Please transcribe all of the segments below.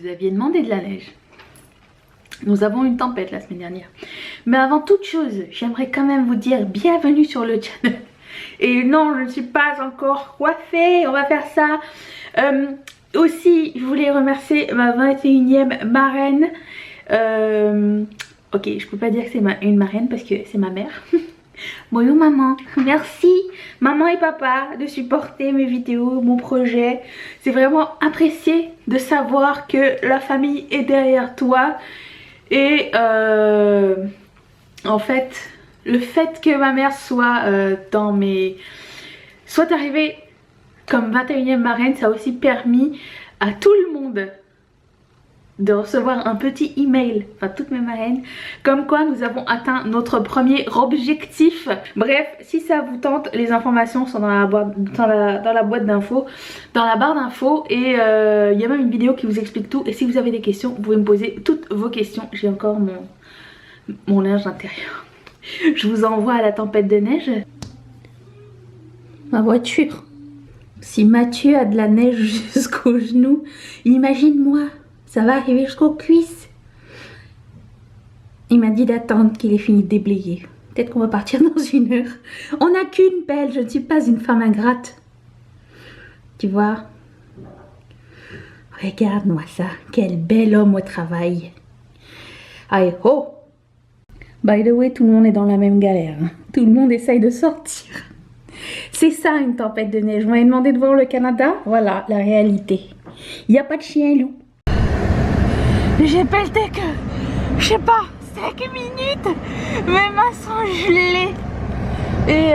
vous aviez demandé de la neige. Nous avons eu une tempête la semaine dernière. Mais avant toute chose, j'aimerais quand même vous dire bienvenue sur le channel. Et non, je ne suis pas encore coiffée, on va faire ça. Aussi, je voulais remercier ma 21e marraine. Ok, je peux pas dire que c'est une marraine parce que c'est ma mère. Bonjour maman, merci maman et papa de supporter mes vidéos, mon projet. C'est vraiment apprécié de savoir que la famille est derrière toi. Et en fait, le fait que ma mère soit soit arrivée comme 21e marraine, ça a aussi permis à tout le monde de recevoir un petit email, enfin toutes mes marraines, comme quoi nous avons atteint notre premier objectif. Bref, si ça vous tente, les informations sont dans la boîte d'infos, dans la barre d'infos, et il y a même une vidéo qui vous explique tout. Et si vous avez des questions, vous pouvez me poser toutes vos questions. J'ai encore mon linge intérieur. Je vous envoie à la tempête de neige. Ma voiture. Si Mathieu a de la neige jusqu'aux genoux, imagine-moi. Ça va arriver jusqu'aux cuisses. Il m'a dit d'attendre qu'il ait fini de déblayer. Peut-être qu'on va partir dans 1 heure. On n'a qu'une pelle, je ne suis pas une femme ingrate. Tu vois? Regarde-moi ça. Quel bel homme au travail. Allez, oh! By the way, tout le monde est dans la même galère. Hein. Tout le monde essaye de sortir. C'est ça une tempête de neige. Vous m'avez demandé de voir le Canada? Voilà la réalité. Il n'y a pas de chien-loup. J'ai pelleté que, je sais pas, 5 minutes, mes mains sont gelées. Et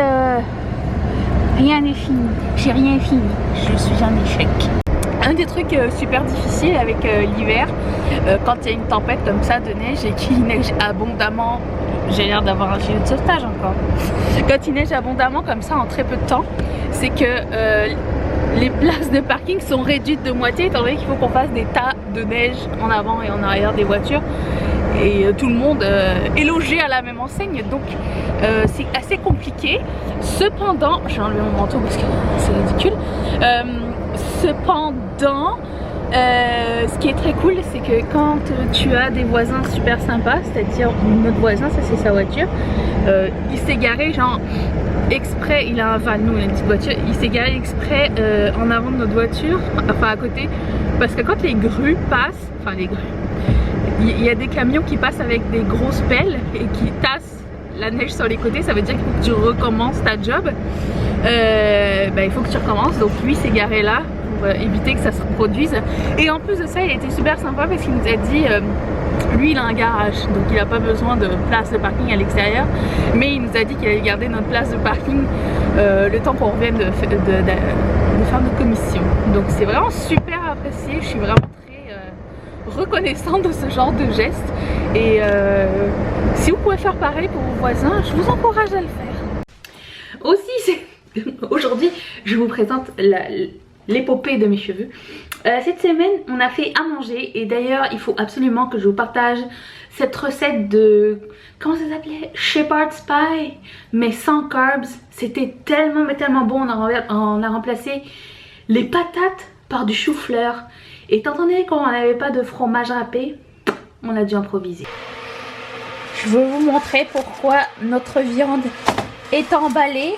rien n'est fini, j'ai rien fini, je suis un échec. Un des trucs super difficiles avec l'hiver, quand il y a une tempête comme ça de neige et qu'il neige abondamment, j'ai l'air d'avoir un gilet de sauvetage encore. Quand il neige abondamment comme ça en très peu de temps, c'est que les places de parking sont réduites de moitié étant donné qu'il faut qu'on fasse des tas de neige en avant et en arrière des voitures. Et tout le monde est logé à la même enseigne, donc c'est assez compliqué. Cependant, j'ai enlevé mon manteau parce que c'est ridicule. Cependant, ce qui est très cool, c'est que quand tu as des voisins super sympas, c'est-à-dire notre voisin, ça c'est sa voiture, il s'est garé genre exprès, il a un van, nous on a une petite voiture, il s'est garé exprès en avant de notre voiture, enfin à côté, parce que quand les grues passent, enfin les grues, il y a des camions qui passent avec des grosses pelles et qui tassent la neige sur les côtés, ça veut dire qu'il faut que tu recommences ta job. Il faut que tu recommences, donc lui s'est garé là pour éviter que ça se reproduise. Et en plus de ça, il était super sympa parce qu'il nous a dit, lui il a un garage, donc il n'a pas besoin de place de parking à l'extérieur, mais il nous a dit qu'il allait garder notre place de parking le temps qu'on revienne de faire notre commission. Donc c'est vraiment super apprécié, je suis vraiment très reconnaissante de ce genre de geste. Et si vous pouvez faire pareil pour vos voisins, je vous encourage à le faire. Aussi, aujourd'hui, je vous présente l'épopée de mes cheveux. Cette semaine, on a fait à manger et d'ailleurs, il faut absolument que je vous partage cette recette de, comment ça s'appelait? Shepherd's Pie, mais sans carbs. C'était tellement mais tellement bon. On a remplacé les patates par du chou-fleur. Étant donné qu'on n'avait pas de fromage râpé, on a dû improviser. Je veux vous montrer pourquoi notre viande est emballée.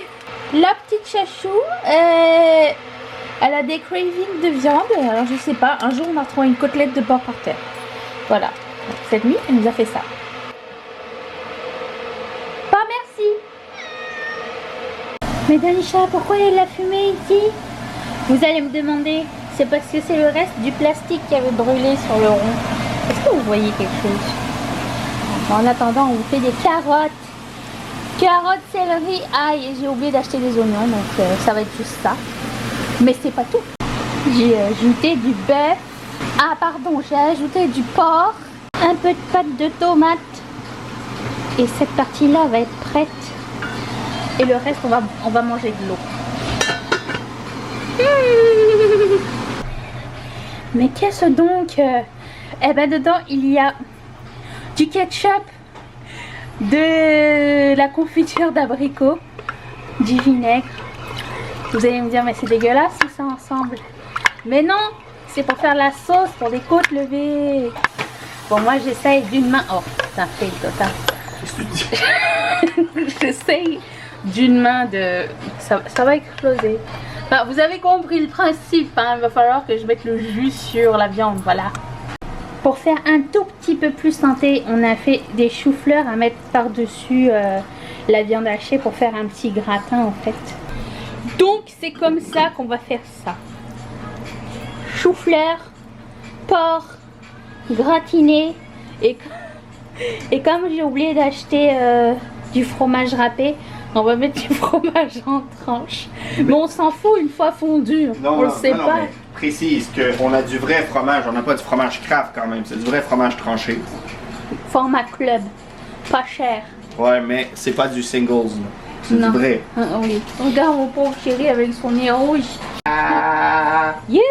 La petite chachou, elle a des cravings de viande. Alors je sais pas, un jour on a retrouvé une côtelette de porc par terre. Voilà, donc, cette nuit elle nous a fait ça. Pas merci. Mais Danisha, pourquoi il y a de la fumée ici? Vous allez me demander, c'est parce que c'est le reste du plastique qui avait brûlé sur le rond. Est-ce que vous voyez quelque chose? En attendant, on vous fait des carottes. Carottes, céleri, ail, et j'ai oublié d'acheter des oignons, donc ça va être juste ça. Mais c'est pas tout. J'ai ajouté du bœuf. Ah pardon, j'ai ajouté du porc. Un peu de pâte de tomate. Et cette partie-là va être prête. Et le reste, on va manger de l'eau. Mais qu'est-ce donc? Eh ben dedans, il y a du ketchup, de la confiture d'abricot, du vinaigre. Vous allez me dire mais c'est dégueulasse tout ça ensemble. Mais non, c'est pour faire la sauce pour les côtes levées. Bon, moi j'essaye d'une main. Oh, ça fait total. J'essaye d'une main de. Ça va exploser. Enfin, vous avez compris le principe, hein. Il va falloir que je mette le jus sur la viande, voilà. Pour faire un tout petit peu plus santé, on a fait des choux-fleurs à mettre par-dessus la viande hachée pour faire un petit gratin en fait. Donc c'est comme ça qu'on va faire ça. Chou-fleur, porc, gratiné et comme j'ai oublié d'acheter du fromage râpé, on va mettre du fromage en tranches. Mais on s'en fout une fois fondu, on le sait pas. Mais précise qu'on a du vrai fromage, on n'a pas du fromage Kraft quand même, c'est du vrai fromage tranché. Format club, pas cher. Ouais, mais c'est pas du singles, c'est du vrai. Oui. Regarde mon pauvre chéri avec son nez rouge. You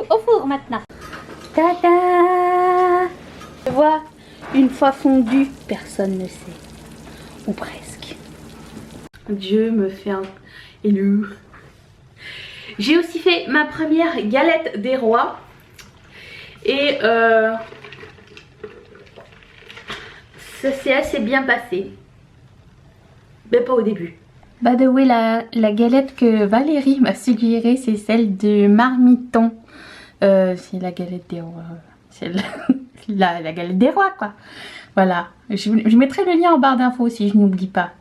au four maintenant. Tada! Tu vois, une fois fondu, personne ne sait. Ou presque. Dieu me fait un élu. J'ai aussi fait ma première galette des rois. Et ça s'est assez bien passé. Mais pas au début. By the way, la galette que Valérie m'a suggérée, c'est celle de Marmiton. C'est la galette des rois. C'est la galette des rois, quoi. Voilà. Je mettrai le lien en barre d'infos si je n'oublie pas.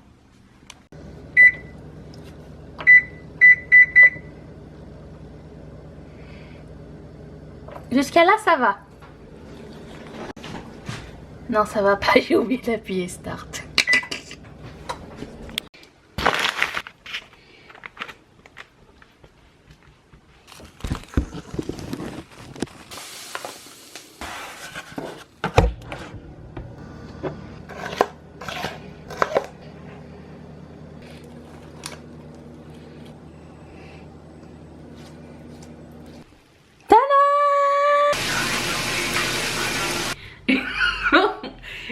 Jusqu'à là, ça va. Non, ça va pas. J'ai oublié d'appuyer Start.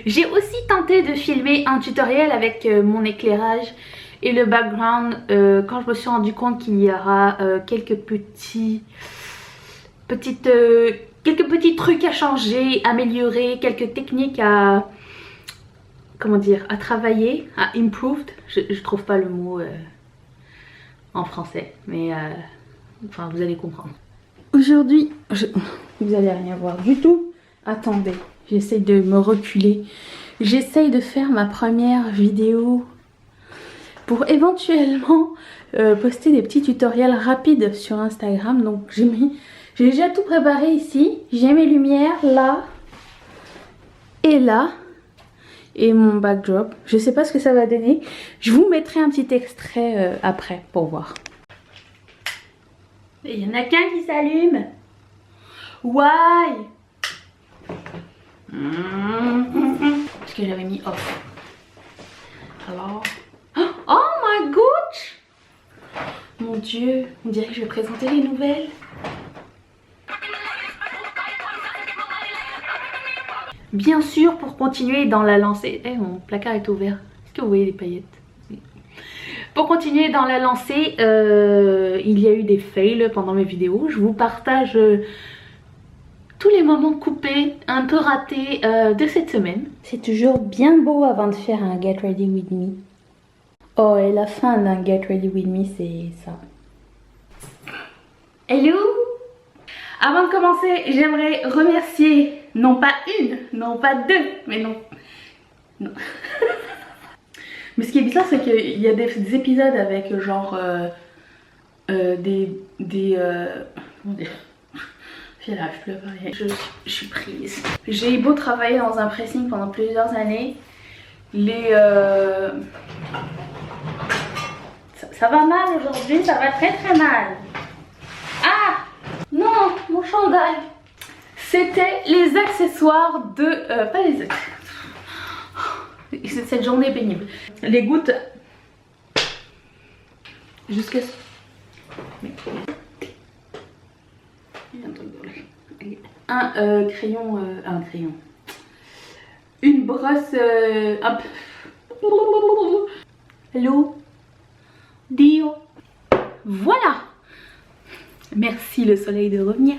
J'ai aussi tenté de filmer un tutoriel avec mon éclairage et le background quand je me suis rendu compte qu'il y aura quelques petits trucs à changer, améliorer, quelques techniques à à travailler, à improved. Je trouve pas le mot en français, mais enfin vous allez comprendre. Aujourd'hui, vous allez rien voir du tout. Attendez. J'essaye de me reculer. J'essaye de faire ma première vidéo pour éventuellement poster des petits tutoriels rapides sur Instagram. Donc j'ai déjà tout préparé ici. J'ai mes lumières là et là. Et mon backdrop. Je sais pas ce que ça va donner. Je vous mettrai un petit extrait après pour voir. Il y en a qu'un qui s'allume. Why? Parce que j'avais mis off. Alors. Oh my god! Mon dieu, on dirait que je vais présenter les nouvelles. Bien sûr, pour continuer dans la lancée. Eh, mon placard est ouvert. Est-ce que vous voyez les paillettes? Pour continuer dans la lancée, il y a eu des fails pendant mes vidéos. Je vous partage tous les moments coupés, un peu ratés de cette semaine. C'est toujours bien beau avant de faire un Get Ready With Me. Oh, et la fin d'un Get Ready With Me, c'est ça. Hello! Avant de commencer, j'aimerais remercier, non pas une, non pas deux, mais non. Mais ce qui est bizarre, c'est qu'il y a des épisodes avec genre comment dire, je suis prise. J'ai beau travailler dans un pressing pendant plusieurs années, ça va mal aujourd'hui, ça va très très mal. Ah non, mon chandail. C'était les accessoires de... pas les accessoires. Cette journée est pénible. Les gouttes. Jusqu'à... Un crayon... un crayon. Une brosse... Hello. Dio. Voilà. Merci le soleil de revenir.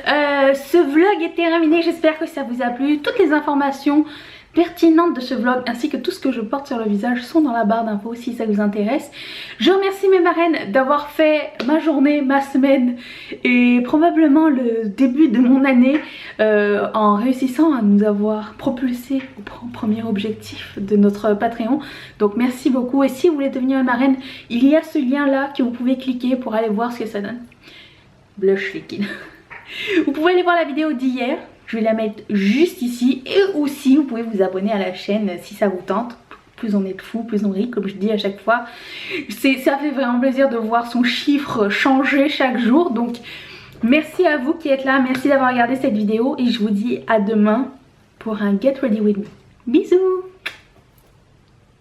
Ce vlog est terminé, j'espère que ça vous a plu. Toutes les informations pertinentes de ce vlog ainsi que tout ce que je porte sur le visage sont dans la barre d'infos si ça vous intéresse. Je remercie mes marraines d'avoir fait ma journée, ma semaine et probablement le début de mon année en réussissant à nous avoir propulsé au premier objectif de notre Patreon. Donc merci beaucoup, et si vous voulez devenir une marraine, il y a ce lien là que vous pouvez cliquer pour aller voir ce que ça donne. Blush liquide. Vous pouvez aller voir la vidéo d'hier. Je vais la mettre juste ici, et aussi vous pouvez vous abonner à la chaîne si ça vous tente. Plus on est de fous, plus on rit, comme je dis à chaque fois. Ça fait vraiment plaisir de voir son chiffre changer chaque jour. Donc merci à vous qui êtes là, merci d'avoir regardé cette vidéo et je vous dis à demain pour un Get Ready With Me. Bisous!